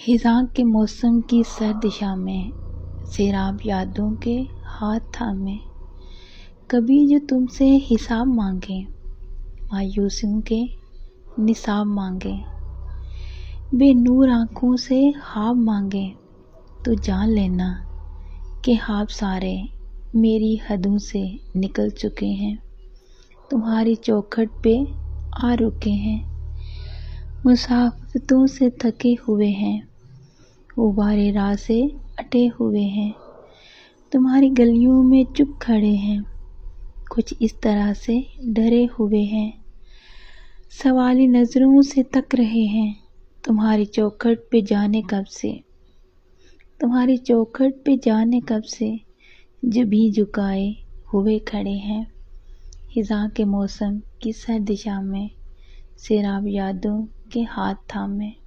خزاں کے موسم کی سرد شامیں، سیراب یادوں کے ہاتھ تھامے، کبھی جو تم سے حساب مانگے، مایوسیوں کے نصاب مانگے، بے نور آنکھوں سے خواب مانگے، تو جان لینا کہ خواب سارے میری حدوں سے نکل چکے ہیں، تمہاری چوکھٹ پہ آ رکے ہیں، مسافتوں سے تھکے ہوئے ہیں، غبارے راہ سے اٹے ہوئے ہیں، تمہاری گلیوں میں چپ کھڑے ہیں، کچھ اس طرح سے ڈرے ہوئے ہیں، سوالی نظروں سے تک رہے ہیں، تمہاری چوکھٹ پہ جانے کب سے، تمہاری چوکھٹ پہ جانے کب سے، جبیں جھکائے ہوئے کھڑے ہیں۔ خزاں کے موسم کی سرد شامیں، سیراب یادوں کے ہاتھ تھامے۔